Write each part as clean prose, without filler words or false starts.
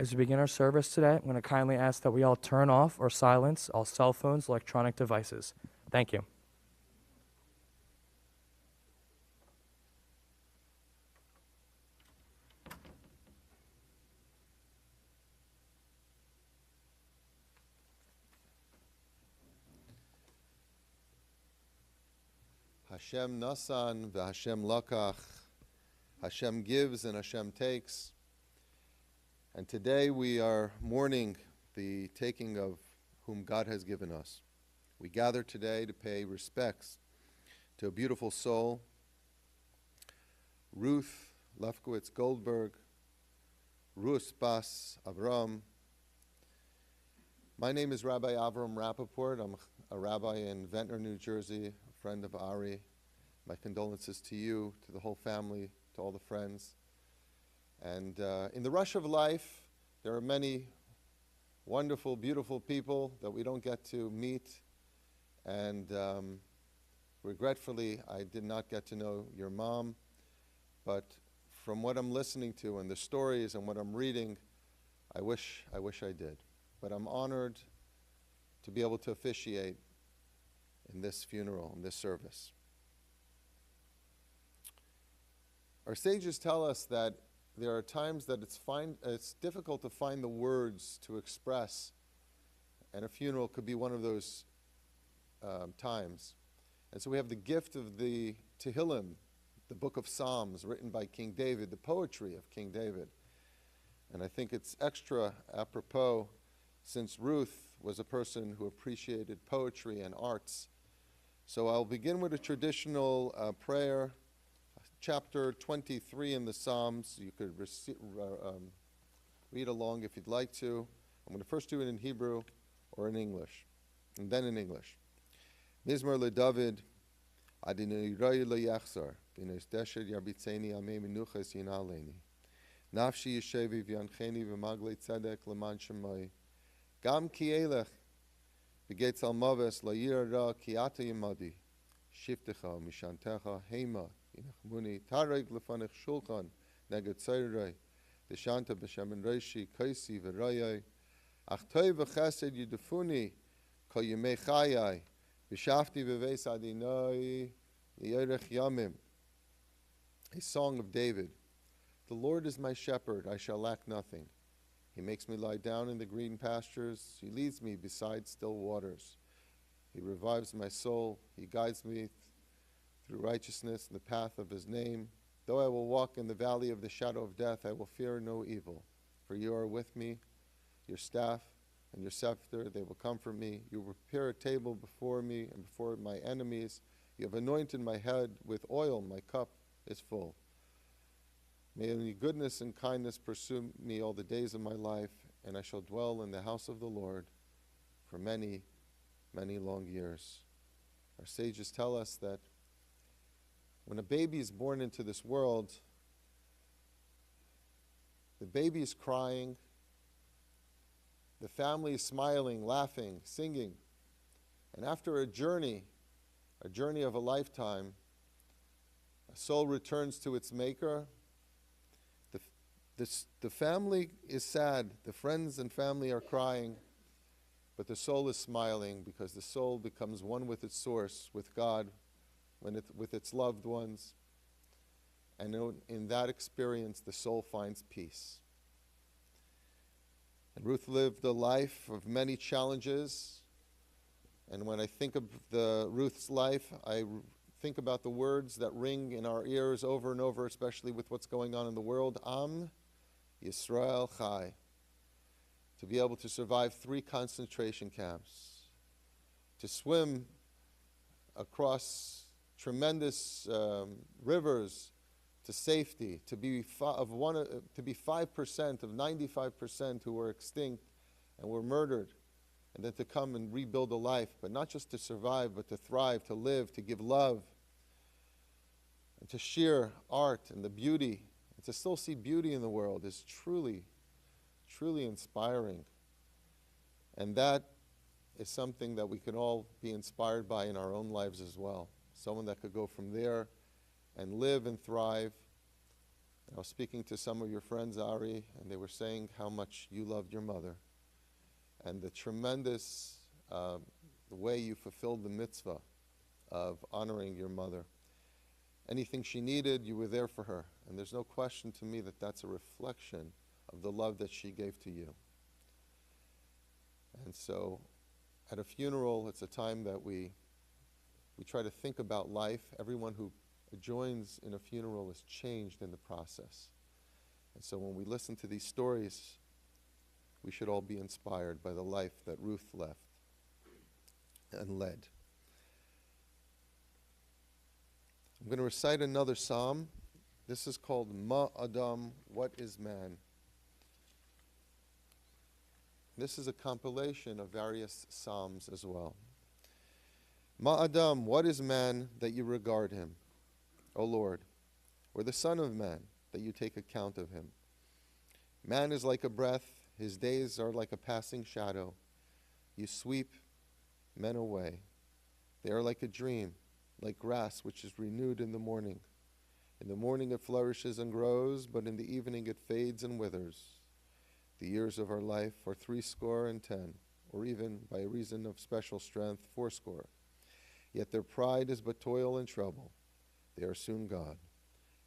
As we begin our service today, I'm going to kindly ask that we all turn off or silence all cell phones, electronic devices. Thank you. Hashem nasan v'Hashem lakach. Hashem gives and Hashem takes. And today we are mourning the taking of whom God has given us. We gather today to pay respects to a beautiful soul, Ruth Goldberger, Ruth Bas Avram. My name is Rabbi Avram Rappaport. I'm a rabbi in Ventnor, New Jersey, a friend of Ari. My condolences to you, to the whole family, to all the friends. And in the rush of life, there are many wonderful, beautiful people that we don't get to meet. And regretfully, I did not get to know your mom. But from what I'm listening to and the stories and what I'm reading, I wish I did. But I'm honored to be able to officiate in this funeral, in this service. Our sages tell us that there are times that it's difficult to find the words to express, and a funeral could be one of those times. And so we have the gift of the Tehillim, the book of Psalms written by King David, the poetry of King David. And I think it's extra apropos since Ruth was a person who appreciated poetry and arts. So I'll begin with a traditional prayer, chapter 23 in the Psalms. You could read along if you'd like to. I'm going to first do it in Hebrew or in English, and then in English. Mizmor LeDavid, Adonai Roi Lo Yachzor, B'nei Desher Yarbitzeni Amei Menuchas Yinaleni. Nafshi Yeshevi V'yancheni V'maglei Tzedek L'man Shemai. Gam Ki Elech B'getz Al Maves Lo Yira Ra Ki Ata Yimadi. Shiftecha Mishantecha Hema Yinachmuni Tareg Lefanech Shulchan Neged Tzeirai. Deshanta B'Shem Reishi Kaisi V'Rayai. Ach Toi V'Chesed Yidufuni Ko Yimei Chayai. V'Shafti V'Veis Adinai L'Yerech Yamim. A song of David. The Lord is my shepherd, I shall lack nothing. He makes me lie down in the green pastures. He leads me beside still waters. He revives my soul. He guides me through righteousness in the path of his name. Though I will walk in the valley of the shadow of death, I will fear no evil. For you are with me, your staff and your scepter, they will comfort me. You will prepare a table before me and before my enemies. You have anointed my head with oil. My cup is full. May only goodness and kindness pursue me all the days of my life, and I shall dwell in the house of the Lord for many, many long years. Our sages tell us that when a baby is born into this world, the baby is crying, the family is smiling, laughing, singing, and after a journey of a lifetime, a soul returns to its maker. The family is sad, the friends and family are crying, but the soul is smiling because the soul becomes one with its source, with God, with its loved ones. And in that experience, the soul finds peace. And Ruth lived a life of many challenges. And when I think of Ruth's life, I think about the words that ring in our ears over and over, especially with what's going on in the world. Am Yisrael Chai. To be able to survive 3 concentration camps. To swim across tremendous rivers to safety. To be 5% of 95% who were extinct and were murdered. And then to come and rebuild a life. But not just to survive, but to thrive, to live, to give love. And to share art and the beauty. And to still see beauty in the world is truly, truly inspiring. And that is something that we can all be inspired by in our own lives as well. Someone that could go from there and live and thrive. I was speaking to some of your friends, Ari, and they were saying how much you loved your mother and the tremendous way you fulfilled the mitzvah of honoring your mother. Anything she needed, you were there for her. And there's no question to me that that's a reflection of the love that she gave to you. And so at a funeral, it's a time that we try to think about life. Everyone who joins in a funeral is changed in the process. And so when we listen to these stories, we should all be inspired by the life that Ruth left and led. I'm going to recite another psalm. This is called Ma Adam, What is Man? This is a compilation of various psalms as well. Ma Adam, what is man that you regard him, O Lord, or the Son of Man that you take account of him? Man is like a breath, his days are like a passing shadow. You sweep men away. They are like a dream, like grass which is renewed in the morning. In the morning it flourishes and grows, but in the evening it fades and withers. The years of our life are 70, or even, by reason of special strength, 80. Yet their pride is but toil and trouble. They are soon gone,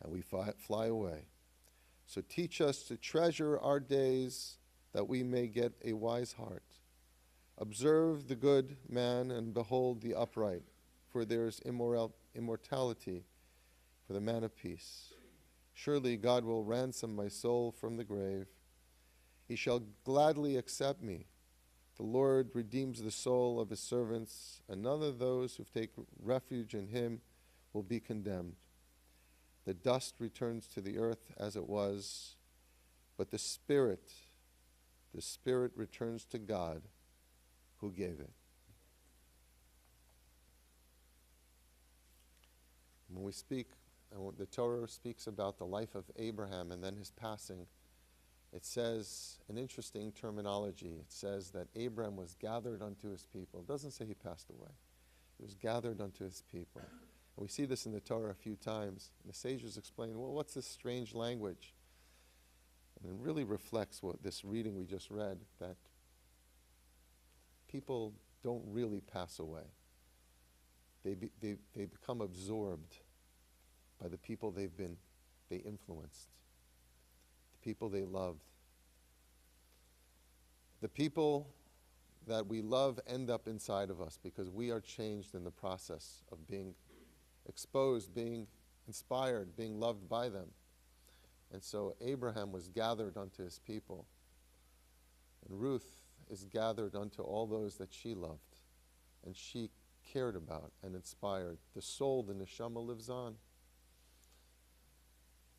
and we fly away. So teach us to treasure our days, that we may get a wise heart. Observe the good man, and behold the upright, for there is immortality for the man of peace. Surely God will ransom my soul from the grave. He shall gladly accept me. The Lord redeems the soul of his servants, and none of those who take refuge in him will be condemned. The dust returns to the earth as it was, but the spirit returns to God who gave it. When we speak, and when the Torah speaks about the life of Abraham and then his passing, it says an interesting terminology. It says that Abraham was gathered unto his people. It doesn't say he passed away. He was gathered unto his people. And we see this in the Torah a few times. And the sages explain, well, what's this strange language? And it really reflects what this reading we just read, that people don't really pass away. They become absorbed by the people they influenced, the people they loved. The people that we love end up inside of us because we are changed in the process of being exposed, being inspired, being loved by them. And so Abraham was gathered unto his people. And Ruth is gathered unto all those that she loved and she cared about and inspired. The soul, the neshama, lives on.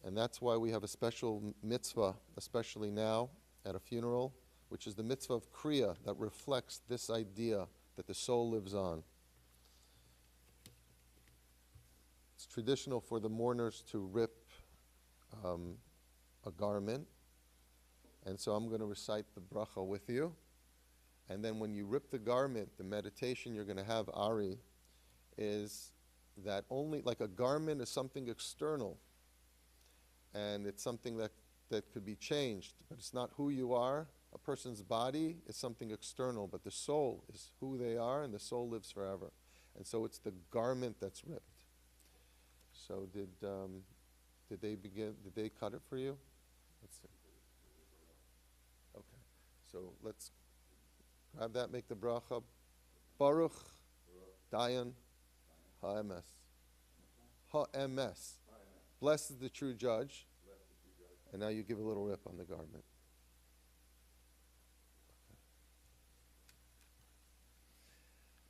And that's why we have a special mitzvah, especially now at a funeral, which is the mitzvah of kriya, that reflects this idea that the soul lives on. It's traditional for the mourners to rip a garment. And so I'm going to recite the bracha with you. And then when you rip the garment, the meditation you're going to have, Ari, is that only, like a garment is something external. And it's something that could be changed. But it's not who you are. A person's body is something external, but the soul is who they are, and the soul lives forever. And so it's the garment that's ripped. So did they cut it for you? Let's see. Okay. So let's grab that, make the bracha. Baruch Dayan HaEmes. HaEmes. Blessed is the true judge. And now you give a little rip on the garment.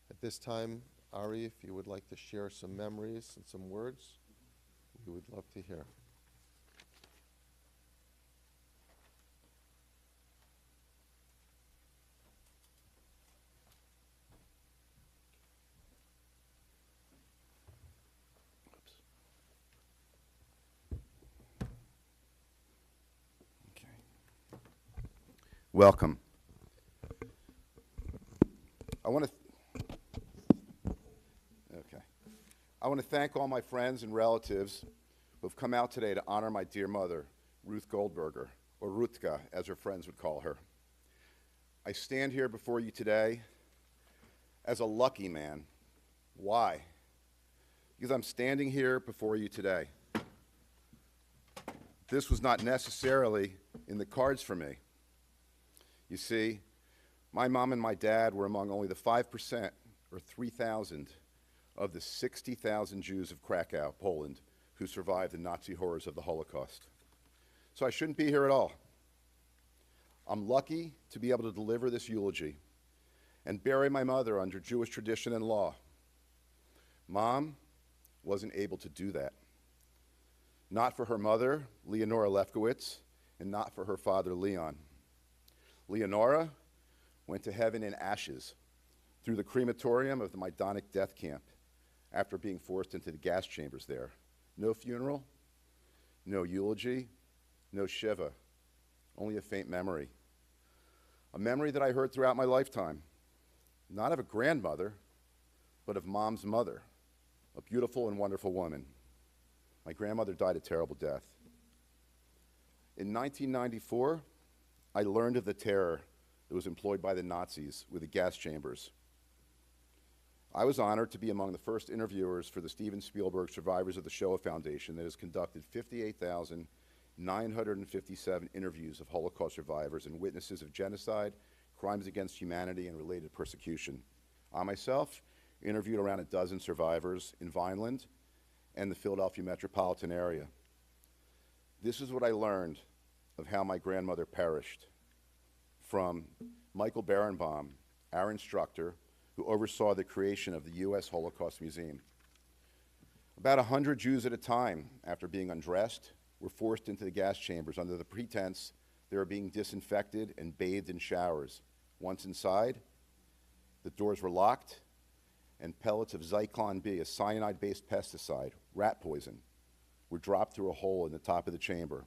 At this time, Ari, if you would like to share some memories and some words, we would love to hear. Welcome. I want to thank all my friends and relatives who have come out today to honor my dear mother, Ruth Goldberger, or Rutka, as her friends would call her. I stand here before you today as a lucky man. Why? Because I'm standing here before you today. This was not necessarily in the cards for me. You see, my mom and my dad were among only the 5%, or 3,000, of the 60,000 Jews of Krakow, Poland, who survived the Nazi horrors of the Holocaust. So I shouldn't be here at all. I'm lucky to be able to deliver this eulogy and bury my mother under Jewish tradition and law. Mom wasn't able to do that. Not for her mother, Leonora Lefkowitz, and not for her father, Leon. Leonora went to heaven in ashes through the crematorium of the Majdanek death camp after being forced into the gas chambers there. No funeral, no eulogy, no shiva, only a faint memory. A memory that I heard throughout my lifetime, not of a grandmother, but of Mom's mother, a beautiful and wonderful woman. My grandmother died a terrible death. In 1994, I learned of the terror that was employed by the Nazis with the gas chambers. I was honored to be among the first interviewers for the Steven Spielberg Survivors of the Shoah Foundation that has conducted 58,957 interviews of Holocaust survivors and witnesses of genocide, crimes against humanity, and related persecution. I myself interviewed around a dozen survivors in Vineland and the Philadelphia metropolitan area. This is what I learned of how my grandmother perished from Michael Berenbaum, our instructor, who oversaw the creation of the U.S. Holocaust Museum. About 100 Jews at a time, after being undressed, were forced into the gas chambers under the pretense they were being disinfected and bathed in showers. Once inside, the doors were locked, and pellets of Zyklon B, a cyanide-based pesticide, rat poison, were dropped through a hole in the top of the chamber.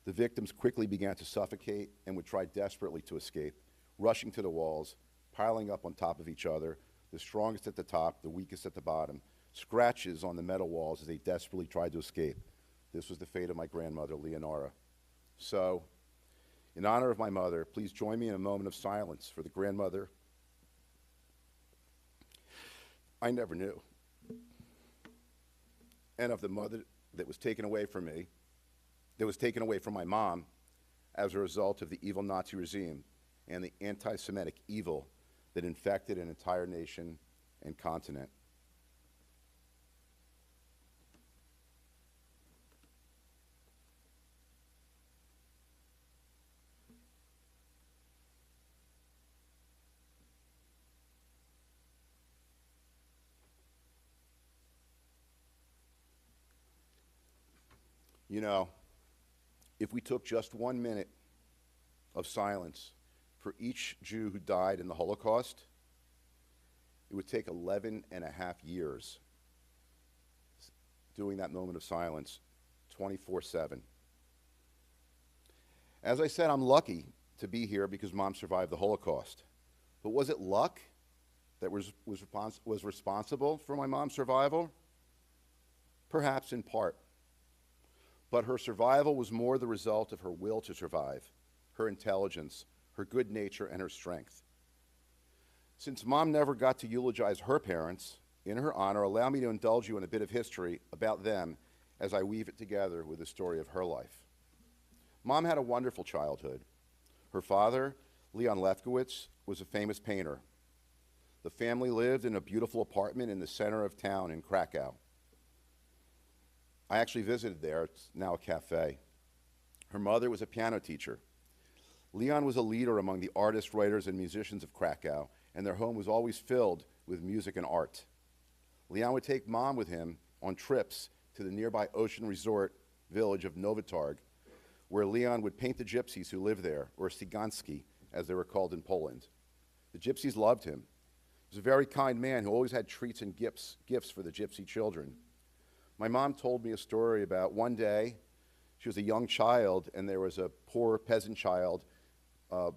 The victims quickly began to suffocate and would try desperately to escape, rushing to the walls, piling up on top of each other, the strongest at the top, the weakest at the bottom, scratches on the metal walls as they desperately tried to escape. This was the fate of my grandmother, Leonora. So, in honor of my mother, please join me in a moment of silence for the grandmother I never knew, and of the mother that was taken away from me, that was taken away from my mom as a result of the evil Nazi regime and the anti-Semitic evil that infected an entire nation and continent. You know, if we took just 1 minute of silence for each Jew who died in the Holocaust, it would take 11 and a half years doing that moment of silence 24/7. As I said, I'm lucky to be here because Mom survived the Holocaust. But was it luck that was responsible for my mom's survival? Perhaps in part. But her survival was more the result of her will to survive, her intelligence, her good nature, and her strength. Since Mom never got to eulogize her parents, in her honor, allow me to indulge you in a bit of history about them as I weave it together with the story of her life. Mom had a wonderful childhood. Her father, Leon Lefkowitz, was a famous painter. The family lived in a beautiful apartment in the center of town in Krakow. I actually visited there. It's now a cafe. Her mother was a piano teacher. Leon was a leader among the artists, writers, and musicians of Krakow, and their home was always filled with music and art. Leon would take Mom with him on trips to the nearby ocean resort village of Novitarg, where Leon would paint the gypsies who lived there, or Cyganski, as they were called in Poland. The gypsies loved him. He was a very kind man who always had treats and gifts for the gypsy children. My mom told me a story about one day, she was a young child, and there was a poor peasant child,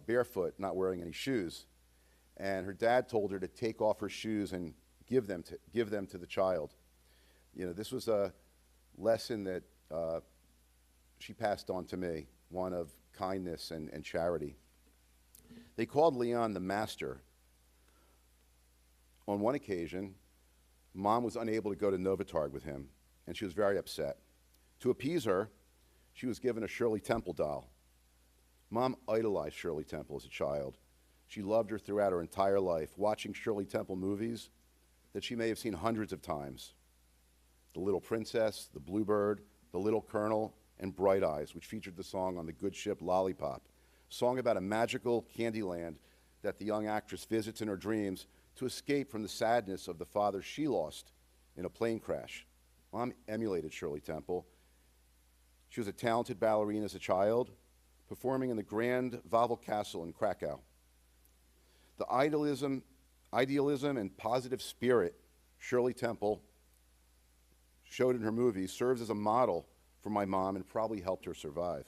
barefoot, not wearing any shoes. And her dad told her to take off her shoes and give them to the child. You know, this was a lesson that she passed on to me, one of kindness and charity. They called Leon the master. On one occasion, Mom was unable to go to Novitarg with him, and she was very upset. To appease her, she was given a Shirley Temple doll. Mom idolized Shirley Temple as a child. She loved her throughout her entire life, watching Shirley Temple movies that she may have seen hundreds of times. The Little Princess, The Bluebird, The Little Colonel, and Bright Eyes, which featured the song on the good ship Lollipop, a song about a magical candy land that the young actress visits in her dreams to escape from the sadness of the father she lost in a plane crash. Mom emulated Shirley Temple. She was a talented ballerina as a child, performing in the Grand Wawel Castle in Krakow. The idealism and positive spirit Shirley Temple showed in her movies serves as a model for my mom and probably helped her survive.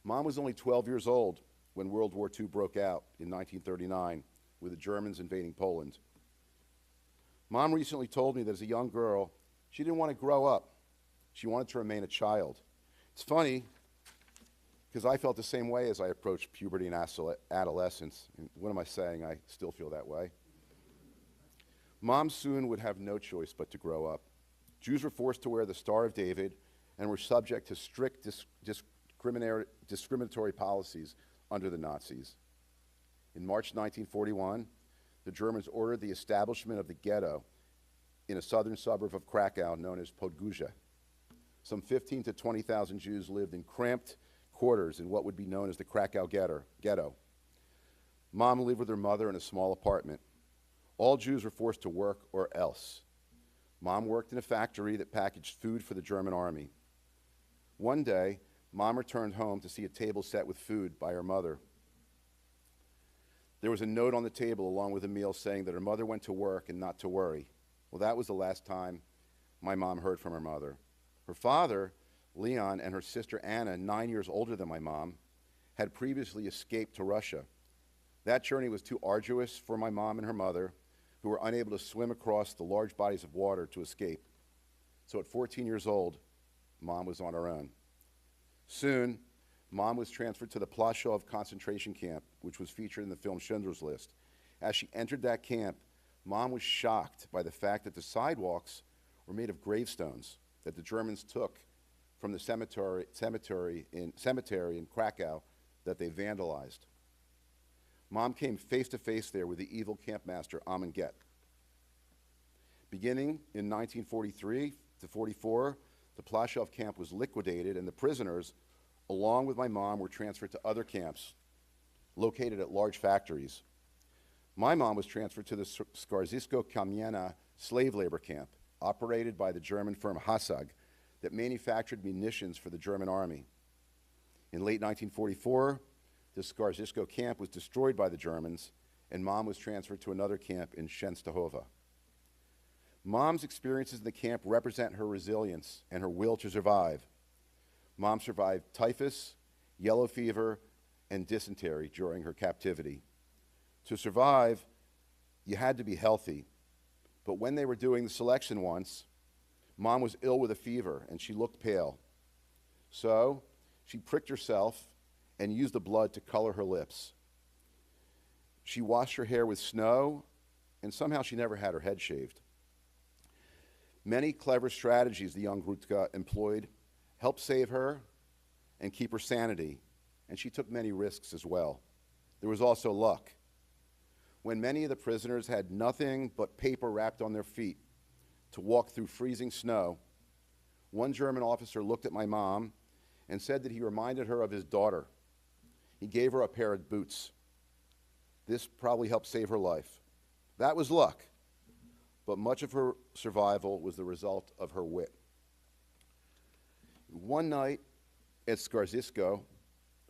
Mom was only 12 years old when World War II broke out in 1939 with the Germans invading Poland. Mom recently told me that as a young girl, she didn't want to grow up. She wanted to remain a child. It's funny, because I felt the same way as I approached puberty and adolescence. And what am I saying? I still feel that way. Mom soon would have no choice but to grow up. Jews were forced to wear the Star of David and were subject to strict discriminatory policies under the Nazis. In March 1941, the Germans ordered the establishment of the ghetto in a southern suburb of Krakow known as Podgórze. Some 15,000 to 20,000 Jews lived in cramped quarters in what would be known as the Krakow ghetto. Mom lived with her mother in a small apartment. All Jews were forced to work or else. Mom worked in a factory that packaged food for the German army. One day, Mom returned home to see a table set with food by her mother. There was a note on the table along with a meal saying that her mother went to work and not to worry. Well, that was the last time my mom heard from her mother. Her father, Leon, and her sister Anna, 9 years older than my mom, had previously escaped to Russia. That journey was too arduous for my mom and her mother, who were unable to swim across the large bodies of water to escape. So at 14 years old, Mom was on her own. Soon, Mom was transferred to the Plaszow concentration camp, which was featured in the film Schindler's List. As she entered that camp, Mom was shocked by the fact that the sidewalks were made of gravestones that the Germans took from the cemetery in Krakow that they vandalized. Mom came face to face there with the evil camp master, Amon Get. Beginning in 1943 to 44, the Plaszow camp was liquidated and the prisoners, along with my mom, were transferred to other camps located at large factories. My mom was transferred to the Skarżysko-Kamienna slave labor camp, operated by the German firm Hasag, that manufactured munitions for the German army. In late 1944, the Skarżysko camp was destroyed by the Germans, and Mom was transferred to another camp in Częstochowa. Mom's experiences in the camp represent her resilience and her will to survive. Mom survived typhus, yellow fever, and dysentery during her captivity. To survive, you had to be healthy. But when they were doing the selection once, Mom was ill with a fever and she looked pale. So she pricked herself and used the blood to color her lips. She washed her hair with snow, and somehow she never had her head shaved. Many clever strategies the young Ruth employed helped save her and keep her sanity, and she took many risks as well. There was also luck. When many of the prisoners had nothing but paper wrapped on their feet to walk through freezing snow, one German officer looked at my mom and said that he reminded her of his daughter. He gave her a pair of boots. This probably helped save her life. That was luck, but much of her survival was the result of her wit. One night at Skarżysko,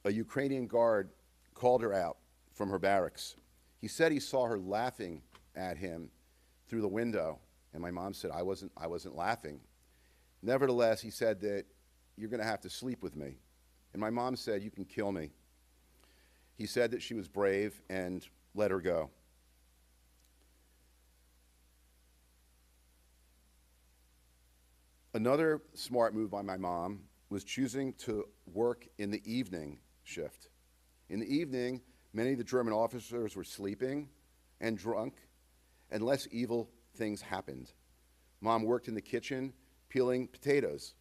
a Ukrainian guard called her out from her barracks. He said he saw her laughing at him through the window, and my mom said, I wasn't laughing. Nevertheless, he said that you're going to have to sleep with me. And my mom said, you can kill me. He said that she was brave and let her go. Another smart move by my mom was choosing to work in the evening shift. In the evening, many of the German officers were sleeping and drunk, and less evil things happened. Mom worked in the kitchen, peeling potatoes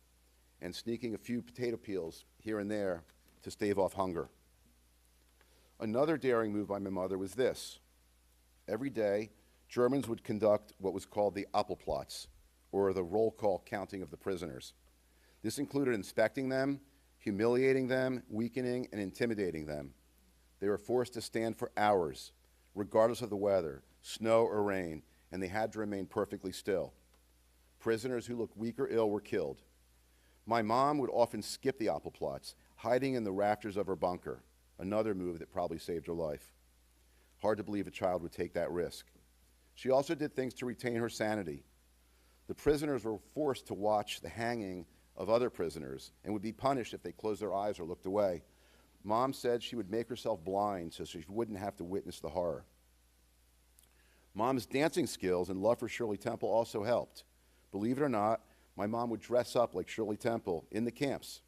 and sneaking a few potato peels here and there to stave off hunger. Another daring move by my mother was this. Every day, Germans would conduct what was called the Appelplatz, or the roll call counting of the prisoners. This included inspecting them, humiliating them, weakening, and intimidating them. They were forced to stand for hours, regardless of the weather, snow or rain, and they had to remain perfectly still. Prisoners who looked weak or ill were killed. My mom would often skip the Appelplatz, hiding in the rafters of her bunker, another move that probably saved her life. Hard to believe a child would take that risk. She also did things to retain her sanity. The prisoners were forced to watch the hanging of other prisoners and would be punished if they closed their eyes or looked away. Mom said she would make herself blind so she wouldn't have to witness the horror. Mom's dancing skills and love for Shirley Temple also helped. Believe it or not, my mom would dress up like Shirley Temple in the camps.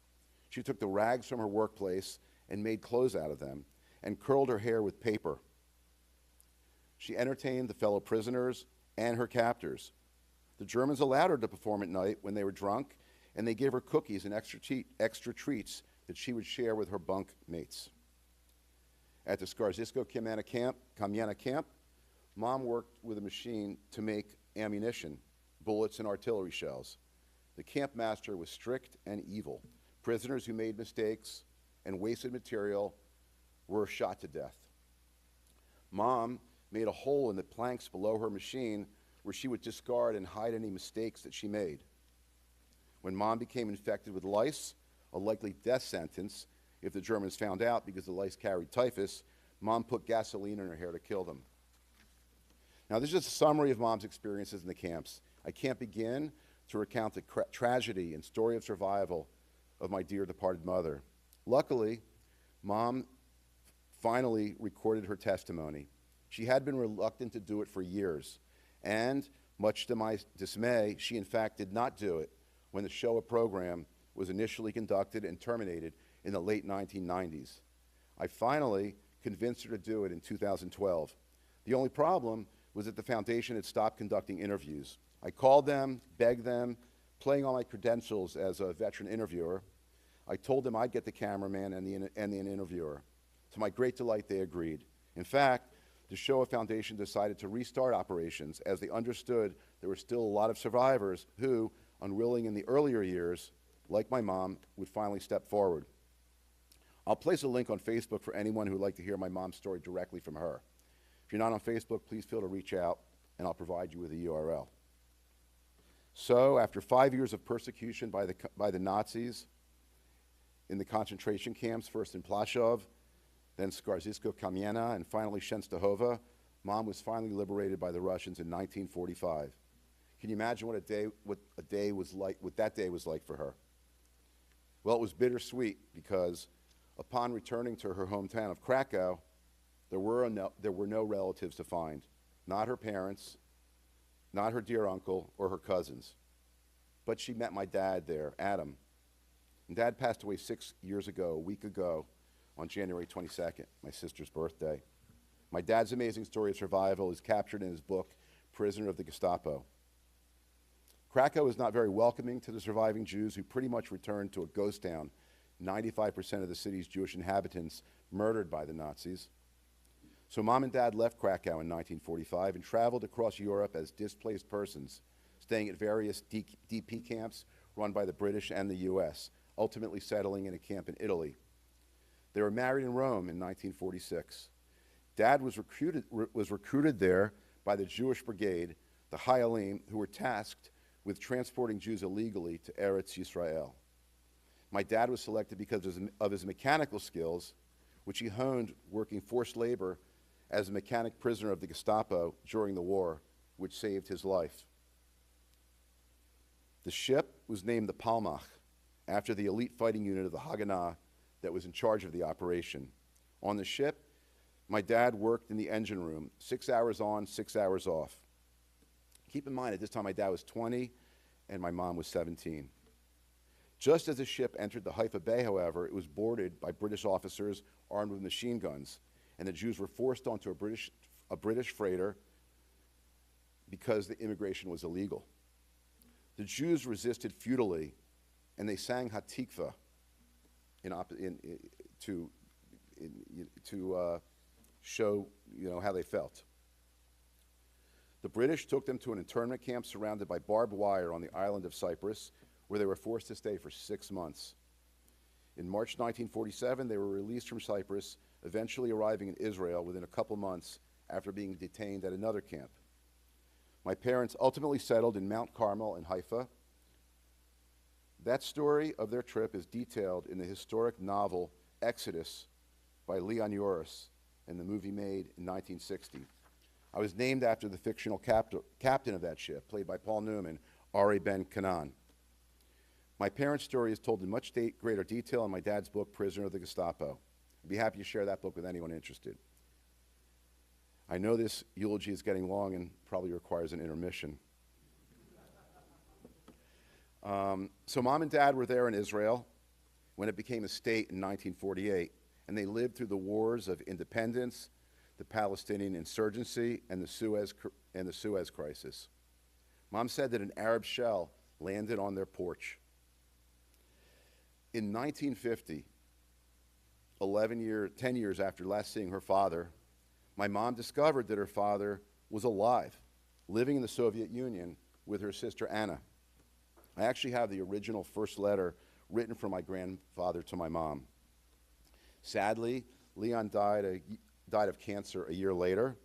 She took the rags from her workplace and made clothes out of them and curled her hair with paper. She entertained the fellow prisoners and her captors. The Germans allowed her to perform at night when they were drunk, and they gave her cookies and extra treats that she would share with her bunk mates. At the Skarzisko Kamiana camp, Mom worked with a machine to make ammunition, bullets, and artillery shells. The camp master was strict and evil. Prisoners who made mistakes and wasted material were shot to death. Mom made a hole in the planks below her machine where she would discard and hide any mistakes that she made. When Mom became infected with lice, a likely death sentence if the Germans found out because the lice carried typhus, Mom put gasoline in her hair to kill them. Now, this is just a summary of Mom's experiences in the camps. I can't begin to recount the tragedy and story of survival of my dear departed mother. Luckily, Mom finally recorded her testimony. She had been reluctant to do it for years, and much to my dismay, she in fact did not do it when the Shoah program was initially conducted and terminated in the late 1990s. I finally convinced her to do it in 2012. The only problem was that the foundation had stopped conducting interviews. I called them, begged them, playing all my credentials as a veteran interviewer. I told them I'd get the cameraman and the interviewer. To my great delight, they agreed. In fact, the Shoah Foundation decided to restart operations as they understood there were still a lot of survivors who, unwilling in the earlier years, like my mom, would finally step forward. I'll place a link on Facebook for anyone who would like to hear my mom's story directly from her. If you're not on Facebook, please feel to reach out, and I'll provide you with a URL. So, after 5 years of persecution by the Nazis in the concentration camps, first in Plaszów, then Skarzisko Kamiana, and finally Częstochowa, Mom was finally liberated by the Russians in 1945. Can you imagine what that day was like for her? Well, it was bittersweet because upon returning to her hometown of Krakow, there were no relatives to find, not her parents, not her dear uncle, or her cousins. But she met my dad there, Adam. And Dad passed away 6 years ago, a week ago, on January 22nd, my sister's birthday. My dad's amazing story of survival is captured in his book, Prisoner of the Gestapo. Krakow is not very welcoming to the surviving Jews who pretty much returned to a ghost town, 95% of the city's Jewish inhabitants murdered by the Nazis. So Mom and Dad left Krakow in 1945 and traveled across Europe as displaced persons, staying at various DP camps run by the British and the US, ultimately settling in a camp in Italy. They were married in Rome in 1946. Dad was recruited there by the Jewish Brigade, the Hayalim, who were tasked with transporting Jews illegally to Eretz Yisrael. My dad was selected because of his mechanical skills, which he honed working forced labor as a mechanic prisoner of the Gestapo during the war, which saved his life. The ship was named the Palmach, after the elite fighting unit of the Haganah that was in charge of the operation. On the ship, my dad worked in the engine room, 6 hours on, 6 hours off. Keep in mind, at this time, my dad was 20, and my mom was 17. Just as the ship entered the Haifa Bay, however, it was boarded by British officers armed with machine guns, and the Jews were forced onto a British freighter because the immigration was illegal. The Jews resisted futilely, and they sang Hatikva to show how they felt. The British took them to an internment camp surrounded by barbed wire on the island of Cyprus, where they were forced to stay for 6 months. In March 1947, they were released from Cyprus, eventually arriving in Israel within a couple months after being detained at another camp. My parents ultimately settled in Mount Carmel in Haifa. That story of their trip is detailed in the historic novel Exodus by Leon Uris and the movie made in 1960. I was named after the fictional captain of that ship, played by Paul Newman, Ari Ben Canaan. My parents' story is told in much greater detail in my dad's book, Prisoner of the Gestapo. I'd be happy to share that book with anyone interested. I know this eulogy is getting long and probably requires an intermission. So Mom and Dad were there in Israel when it became a state in 1948, and they lived through the wars of independence, the Palestinian insurgency, and the Suez Crisis. Mom said that an Arab shell landed on their porch. In 1950, 10 years after last seeing her father, my mom discovered that her father was alive, living in the Soviet Union with her sister Anna. I actually have the original first letter written from my grandfather to my mom. Sadly, Leon died of cancer a year later,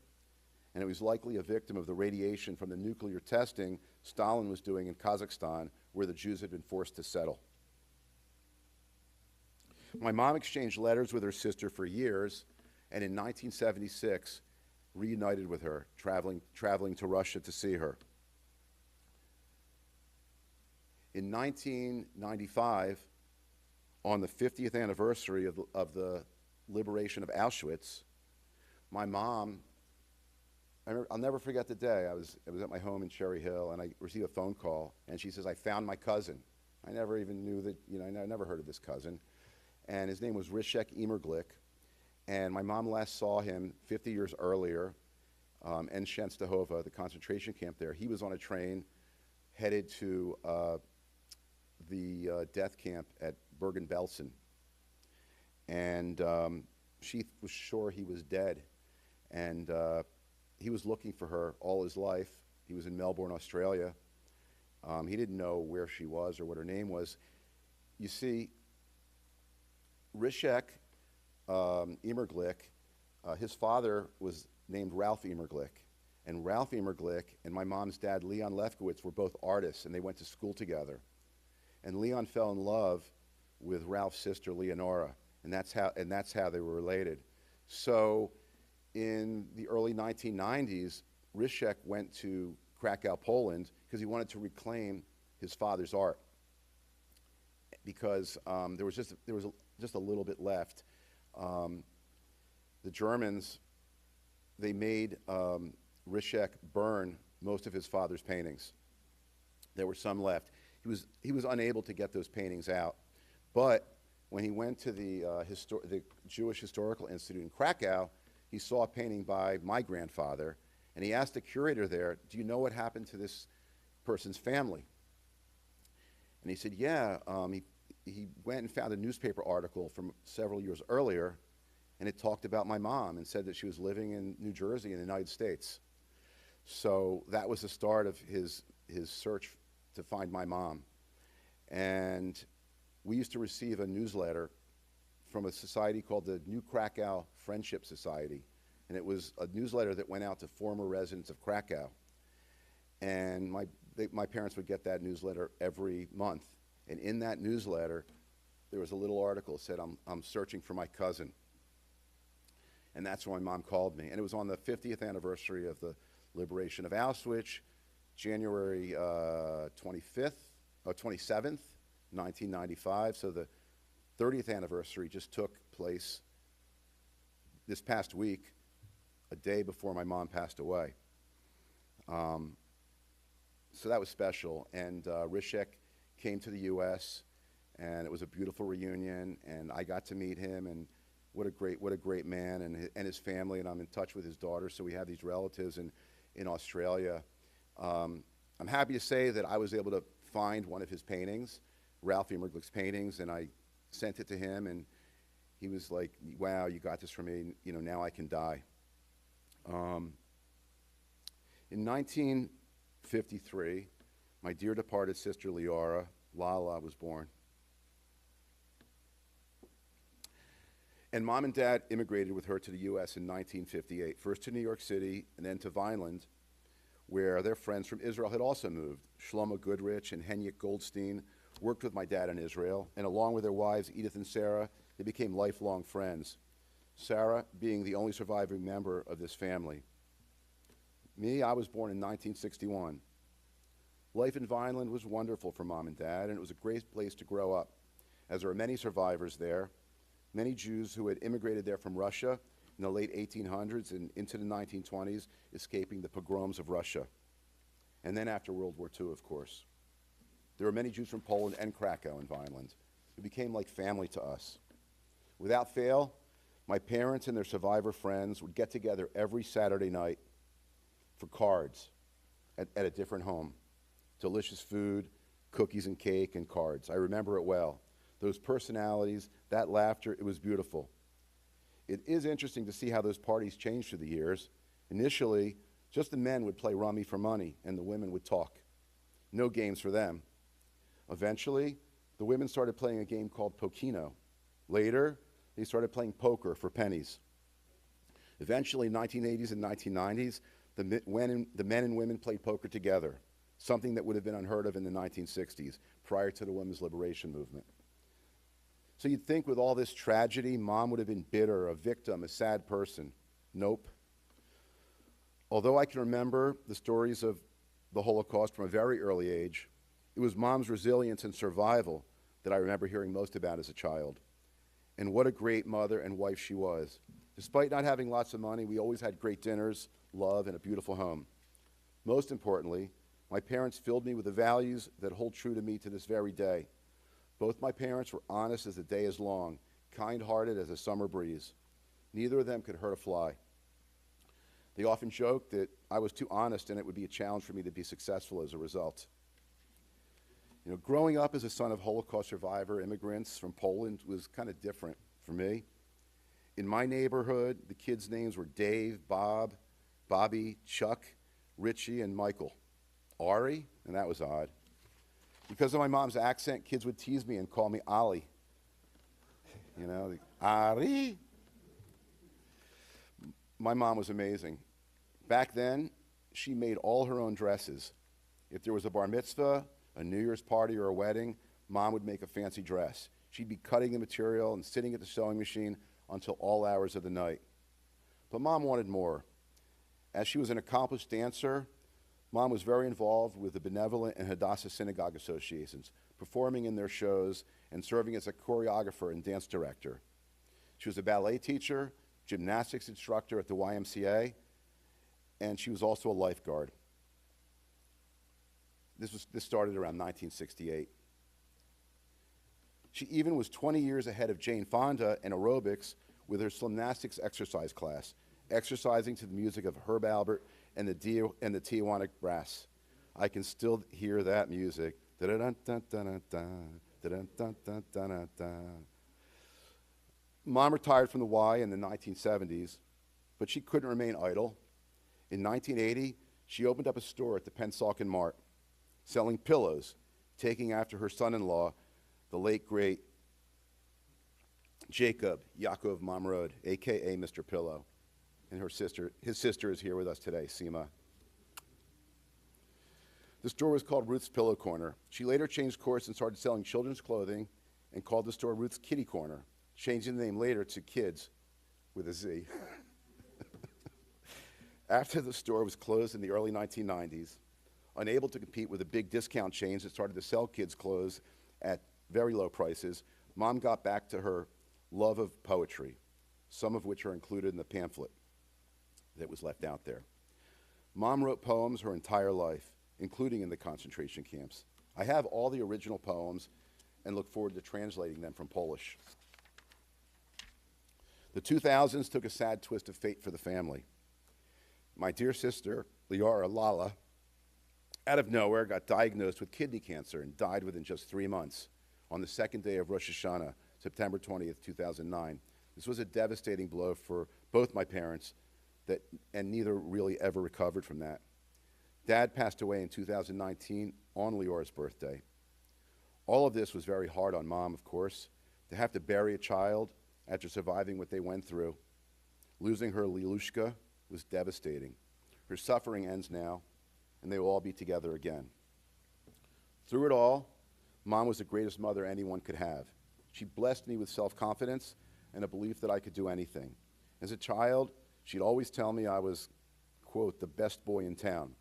and it was likely a victim of the radiation from the nuclear testing Stalin was doing in Kazakhstan, where the Jews had been forced to settle. My mom exchanged letters with her sister for years, and in 1976, reunited with her, traveling to Russia to see her. In 1995, on the 50th anniversary of the liberation of Auschwitz, my mom, I'll never forget the day. I was at my home in Cherry Hill, and I received a phone call, and she says, "I found my cousin." I never even knew that, I never heard of this cousin. And his name was Rishek Emerglick, and my mom last saw him 50 years earlier in Shenstahova, the concentration camp there. He was on a train headed to the death camp at Bergen-Belsen. And she was sure he was dead. And he was looking for her all his life. He was in Melbourne, Australia. He didn't know where she was or what her name was. You see, Rishek Emerglick, his father was named Ralph Emerglick. And Ralph Emerglick and my mom's dad, Leon Lefkowitz, were both artists, and they went to school together. And Leon fell in love with Ralph's sister, Leonora, and that's how they were related. So in the early 1990s, Rishek went to Krakow, Poland, because he wanted to reclaim his father's art, because there was just a little bit left. The Germans, they made Rishek burn most of his father's paintings. There were some left. He was unable to get those paintings out, but when he went to the Jewish Historical Institute in Krakow, he saw a painting by my grandfather, and he asked the curator there, "Do you know what happened to this person's family?" And he said, "Yeah." He went and found a newspaper article from several years earlier, and it talked about my mom and said that she was living in New Jersey in the United States. So that was the start of his search to find my mom. And we used to receive a newsletter from a society called the New Krakow Friendship Society. And it was a newsletter that went out to former residents of Krakow. And my parents would get that newsletter every month. And in that newsletter, there was a little article that said, I'm searching for my cousin. And that's when my mom called me. And it was on the 50th anniversary of the liberation of Auschwitz, January 27th, 1995. So the 30th anniversary just took place this past week, a day before my mom passed away. so that was special. And Rishek came to the U.S., and it was a beautiful reunion, and I got to meet him, and what a great man, and his family, and I'm in touch with his daughter, so we have these relatives in Australia. I'm happy to say that I was able to find one of his paintings, Ralph Emerglich's paintings, and I sent it to him, and he was like, wow, you got this for me, you know, now I can die. In 1953, my dear departed sister Leora, Lala, was born. And Mom and Dad immigrated with her to the U.S. in 1958, first to New York City and then to Vineland, where their friends from Israel had also moved. Shlomo Goodrich and Henyek Goldstein worked with my dad in Israel, and along with their wives, Edith and Sarah, they became lifelong friends, Sarah being the only surviving member of this family. Me, I was born in 1961. Life in Vineland was wonderful for Mom and Dad, and it was a great place to grow up, as there are many survivors there, many Jews who had immigrated there from Russia in the late 1800s and into the 1920s, escaping the pogroms of Russia. And then after World War II, of course. There were many Jews from Poland and Krakow in Vineland who became like family to us. Without fail, my parents and their survivor friends would get together every Saturday night for cards at a different home. Delicious food, cookies and cake and cards. I remember it well. Those personalities, that laughter, it was beautiful. It is interesting to see how those parties changed through the years. Initially, just the men would play rummy for money and the women would talk. No games for them. Eventually, the women started playing a game called Pokino. Later, they started playing poker for pennies. Eventually, in the 1980s and 1990s, the men and women played poker together, something that would have been unheard of in the 1960s, prior to the women's liberation movement. So you'd think with all this tragedy, Mom would have been bitter, a victim, a sad person. Nope. Although I can remember the stories of the Holocaust from a very early age, it was Mom's resilience and survival that I remember hearing most about as a child. And what a great mother and wife she was. Despite not having lots of money, we always had great dinners, love, and a beautiful home. Most importantly, my parents filled me with the values that hold true to me to this very day. Both my parents were honest as the day is long, kind-hearted as a summer breeze. Neither of them could hurt a fly. They often joked that I was too honest and it would be a challenge for me to be successful as a result. You know, growing up as a son of Holocaust survivor immigrants from Poland was kind of different for me. In my neighborhood, the kids' names were Dave, Bob, Bobby, Chuck, Richie, and Michael. Ari, and that was odd. Because of my mom's accent, kids would tease me and call me Ali. You know, Ari. My mom was amazing. Back then, she made all her own dresses. If there was a bar mitzvah, a New Year's party, or a wedding, Mom would make a fancy dress. She'd be cutting the material and sitting at the sewing machine until all hours of the night. But Mom wanted more. As she was an accomplished dancer, Mom was very involved with the Benevolent and Hadassah Synagogue Associations, performing in their shows and serving as a choreographer and dance director. She was a ballet teacher, gymnastics instructor at the YMCA, and she was also a lifeguard. This started around 1968. She even was 20 years ahead of Jane Fonda in aerobics with her gymnastics exercise class, exercising to the music of Herb Alpert and the Tijuana Brass. I can still hear that music. Mom retired from the Y in the 1970s, but she couldn't remain idle. In 1980, she opened up a store at the Pennsauken Mart, selling pillows, taking after her son-in-law, the late, great Jacob Yaakov Mamrod, a.k.a. Mr. Pillow. And his sister is here with us today, Seema. The store was called Ruth's Pillow Corner. She later changed course and started selling children's clothing and called the store Ruth's Kitty Corner, changing the name later to Kids with a Z. After the store was closed in the early 1990s, unable to compete with the big discount chains that started to sell kids' clothes at very low prices, Mom got back to her love of poetry, some of which are included in the pamphlet that was left out there. Mom wrote poems her entire life. including in the concentration camps. I have all the original poems and look forward to translating them from Polish. The 2000s took a sad twist of fate for the family. My dear sister, Liara Lala, out of nowhere got diagnosed with kidney cancer and died within just 3 months on the second day of Rosh Hashanah, September 20th, 2009. This was a devastating blow for both my parents, and neither really ever recovered from that. Dad passed away in 2019 on Liara's birthday. All of this was very hard on Mom, of course. To have to bury a child after surviving what they went through, losing her Lilushka, was devastating. Her suffering ends now, and they will all be together again. Through it all, Mom was the greatest mother anyone could have. She blessed me with self-confidence and a belief that I could do anything. As a child, she'd always tell me I was, quote, the best boy in town.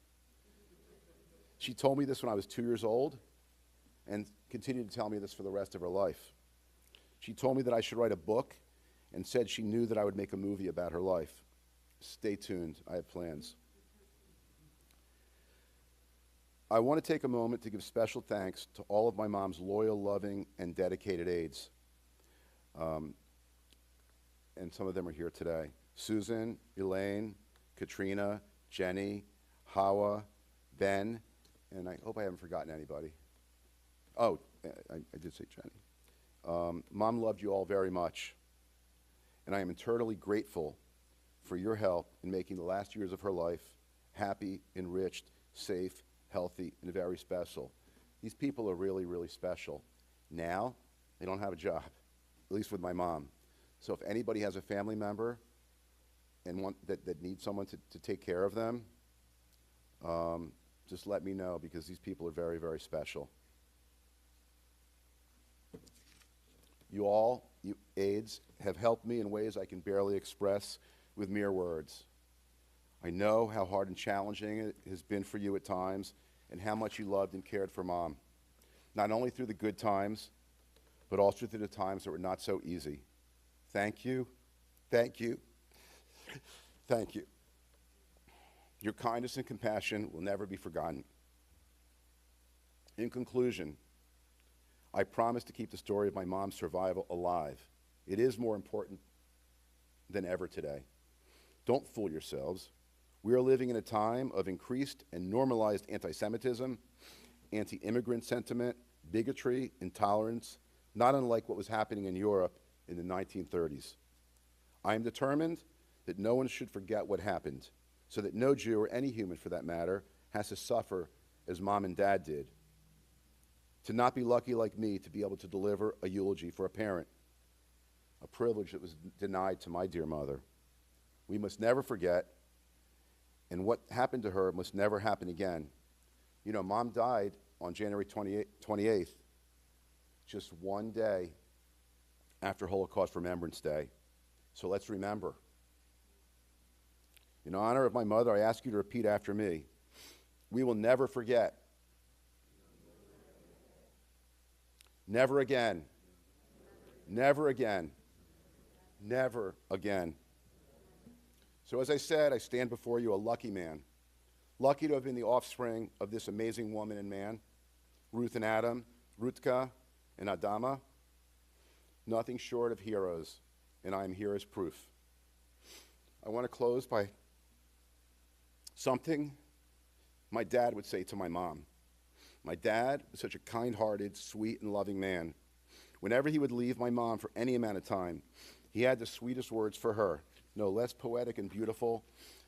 She told me this when I was 2 years old and continued to tell me this for the rest of her life. She told me that I should write a book and said she knew that I would make a movie about her life. Stay tuned, I have plans. I want to take a moment to give special thanks to all of my mom's loyal, loving, and dedicated aides. And some of them are here today. Susan, Elaine, Katrina, Jenny, Hawa, Ben, and I hope I haven't forgotten anybody. Oh, I did say Jenny. Mom loved you all very much, and I am eternally grateful for your help in making the last years of her life happy, enriched, safe, healthy, and very special. These people are really, really special. Now, they don't have a job, at least with my mom. So if anybody has a family member and that needs someone to take care of them, just let me know, because these people are very, very special. You aides, have helped me in ways I can barely express with mere words. I know how hard and challenging it has been for you at times, and how much you loved and cared for Mom, not only through the good times, but also through the times that were not so easy. Thank you, thank you, thank you. Your kindness and compassion will never be forgotten. In conclusion, I promise to keep the story of my mom's survival alive. It is more important than ever today. Don't fool yourselves. We are living in a time of increased and normalized anti-Semitism, anti-immigrant sentiment, bigotry, intolerance, not unlike what was happening in Europe in the 1930s. I am determined that no one should forget what happened, so that no Jew, or any human for that matter, has to suffer as Mom and Dad did. To not be lucky like me to be able to deliver a eulogy for a parent, a privilege that was denied to my dear mother. We must never forget, and what happened to her must never happen again. You know, Mom died on January 28th, just one day after Holocaust Remembrance Day. So let's remember. In honor of my mother, I ask you to repeat after me. We will never forget. Never again. Never again. Never again. So as I said, I stand before you a lucky man. Lucky to have been the offspring of this amazing woman and man, Ruth and Adam, Rutka and Adama. Nothing short of heroes, and I am here as proof. I want to close by something my dad would say to my mom. My dad was such a kind-hearted, sweet, and loving man. Whenever he would leave my mom for any amount of time, he had the sweetest words for her, no less poetic and beautiful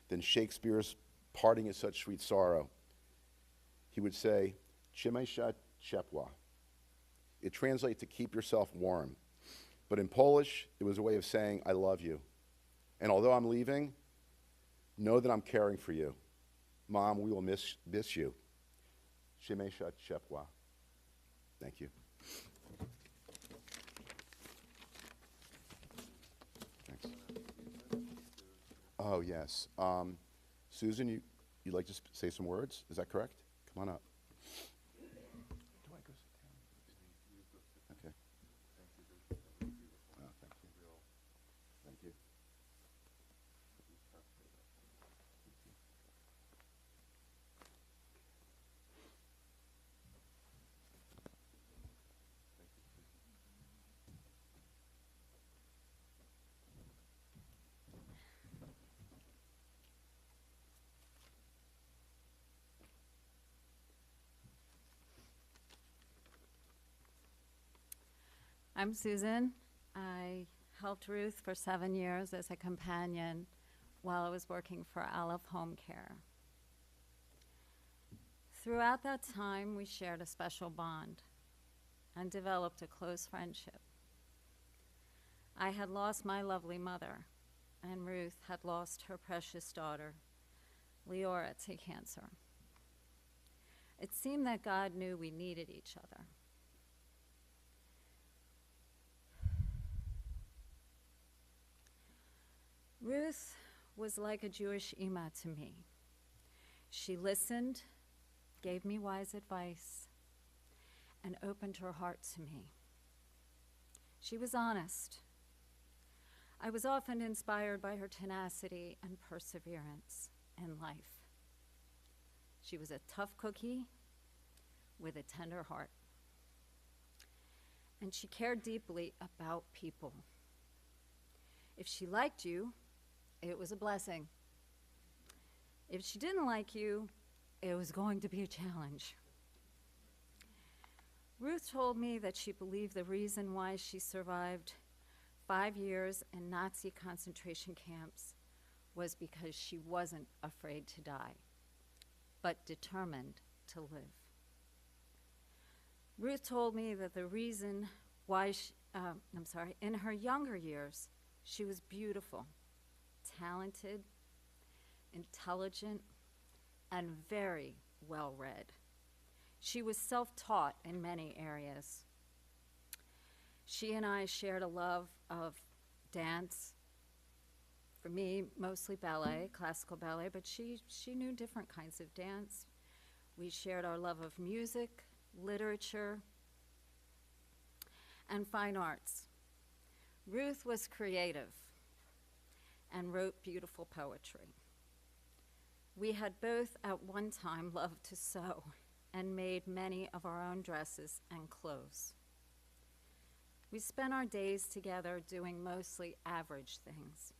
than Shakespeare's Parting is Such Sweet Sorrow. He would say, Chimesha Chepwa. It translates to keep yourself warm. But in Polish, it was a way of saying, I love you. And although I'm leaving, know that I'm caring for you. Mom, we will miss you. Chimesha Chepwa. Thank you. Thanks. Oh, yes. Susan, you'd like to say some words? Is that correct? Come on up. Do I go sit down? Okay. Oh, thank you. Thank you. I'm Susan. I helped Ruth for 7 years as a companion while I was working for Aleph Home Care. Throughout that time, we shared a special bond and developed a close friendship. I had lost my lovely mother, and Ruth had lost her precious daughter, Leora, to cancer. It seemed that God knew we needed each other. Ruth was like a Jewish Ima to me. She listened, gave me wise advice, and opened her heart to me. She was honest. I was often inspired by her tenacity and perseverance in life. She was a tough cookie with a tender heart. And she cared deeply about people. If she liked you, it was a blessing. If she didn't like you, it was going to be a challenge. Ruth told me that she believed the reason why she survived 5 years in Nazi concentration camps was because she wasn't afraid to die, but determined to live. Ruth told me that the reason why in her younger years, she was beautiful, talented, intelligent, and very well-read. She was self-taught in many areas. She and I shared a love of dance. For me, mostly ballet, classical ballet, but she knew different kinds of dance. We shared our love of music, literature, and fine arts. Ruth was creative and wrote beautiful poetry. We had both at one time loved to sew and made many of our own dresses and clothes. We spent our days together doing mostly average things.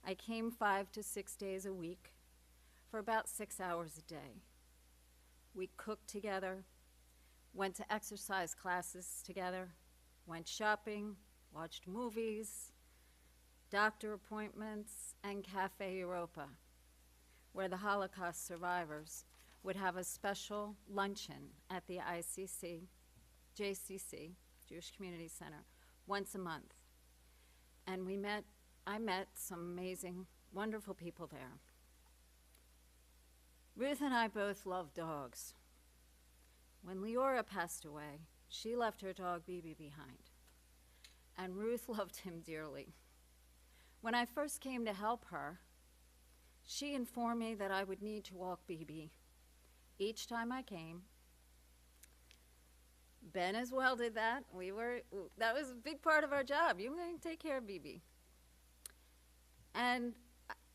I came 5 to 6 days a week for about 6 hours a day. We cooked together, went to exercise classes together, went shopping, watched movies, doctor appointments, and Cafe Europa, where the Holocaust survivors would have a special luncheon at the JCC, Jewish Community Center, once a month. And I met some amazing, wonderful people there. Ruth and I both love dogs. When Leora passed away, she left her dog Bibi behind, and Ruth loved him dearly. When I first came to help her, she informed me that I would need to walk Bibi each time I came. Ben as well did that. That was a big part of our job. You were going to take care of Bibi. And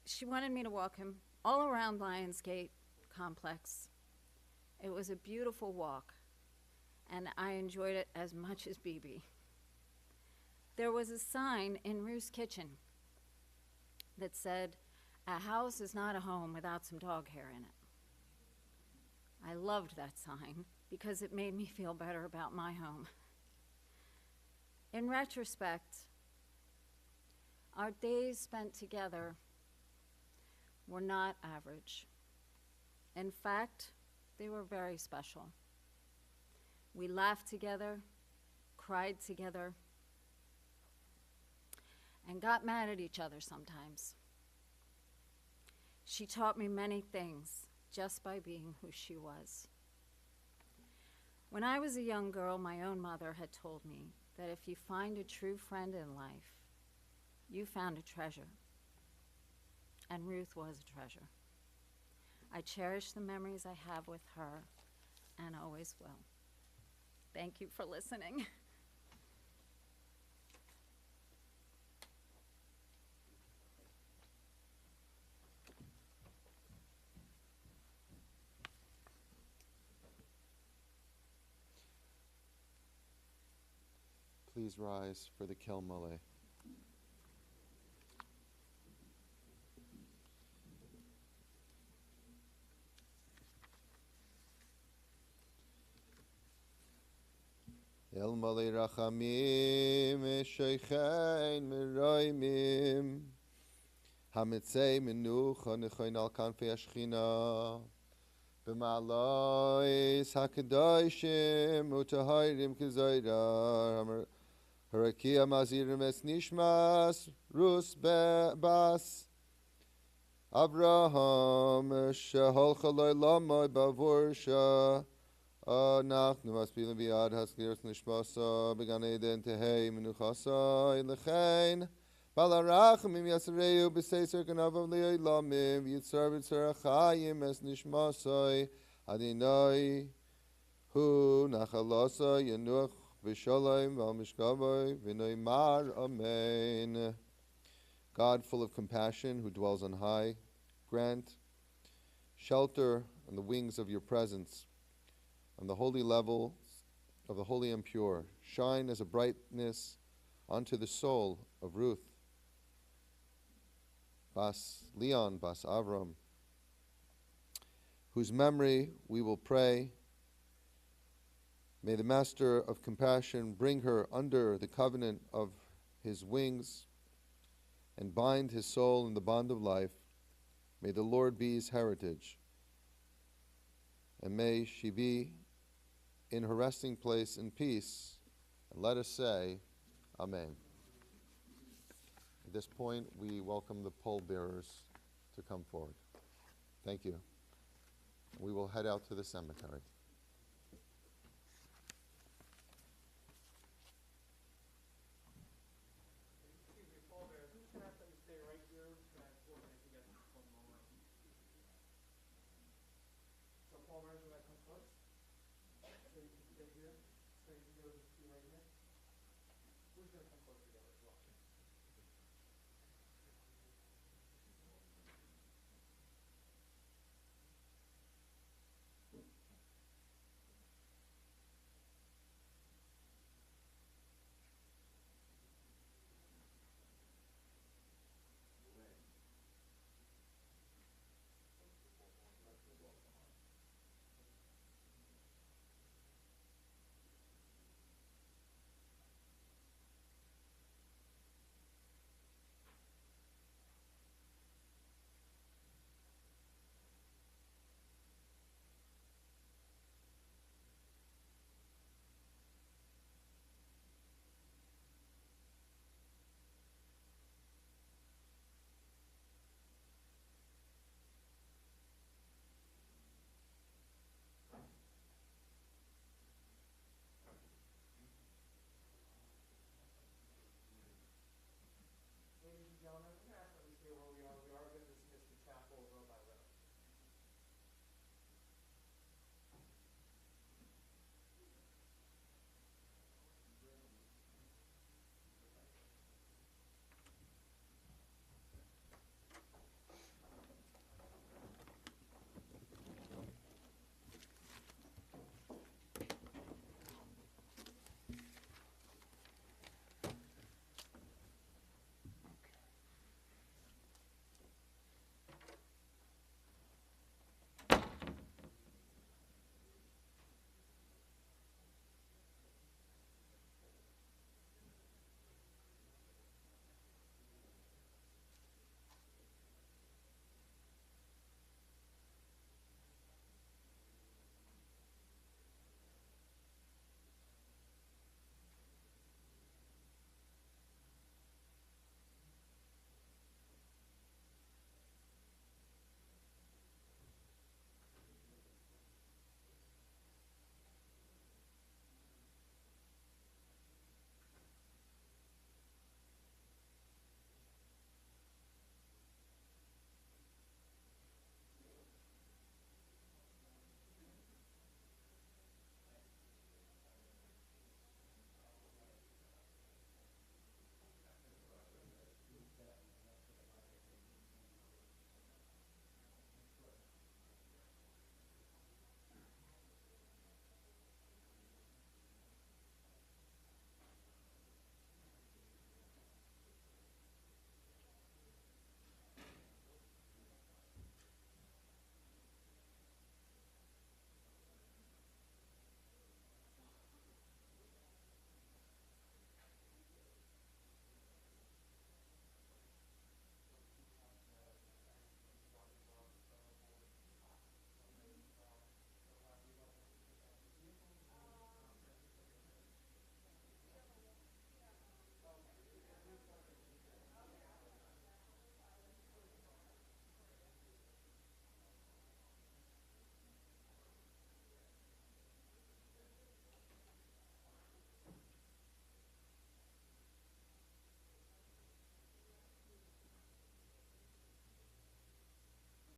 she wanted me to walk him all around Lionsgate complex. It was a beautiful walk, and I enjoyed it as much as Bibi. There was a sign in Ruth's kitchen that said, "A house is not a home without some dog hair in it." I loved that sign because it made me feel better about my home. In retrospect, our days spent together were not average. In fact, they were very special. We laughed together, cried together, and got mad at each other sometimes. She taught me many things just by being who she was. When I was a young girl, my own mother had told me that if you find a true friend in life, you found a treasure. And Ruth was a treasure. I cherish the memories I have with her and always will. Thank you for listening. Please rise for the Kel Maleh. El Malei Rachamim Shechein Meroimim Hamitzei Menucha Nechoin Al Kanfei Ashchina B'Ma'alois HaKadoshim Utahayrim K'Zoyrar Harakia Mazirim Es Nishmas Rus Bas Abraham Sheholcha Loilamoi Bavursha Nachnu Maspilin Biad Haskiris Nishmasa Began Eden Tehei Menuchasa Ilechein Balarachim Yasreu B'Seiser Kanavav Le'Lamim Yitzar B'Tzar Achayim Es Nishmasai Adinai Hu Nachalasa Yanuch V'Shalom V'Mishkavai V'Noimar Amen. God, full of compassion, who dwells on high, grant shelter on the wings of your presence, on the holy levels of the holy and pure. Shine as a brightness onto the soul of Ruth, Bas Leon, Bas Avram, whose memory we will pray. May the Master of Compassion bring her under the covenant of his wings and bind his soul in the bond of life. May the Lord be his heritage, and may she be in her resting place in peace. And let us say, Amen. At this point, we welcome the pallbearers to come forward. Thank you. We will head out to the cemetery. Who's going to come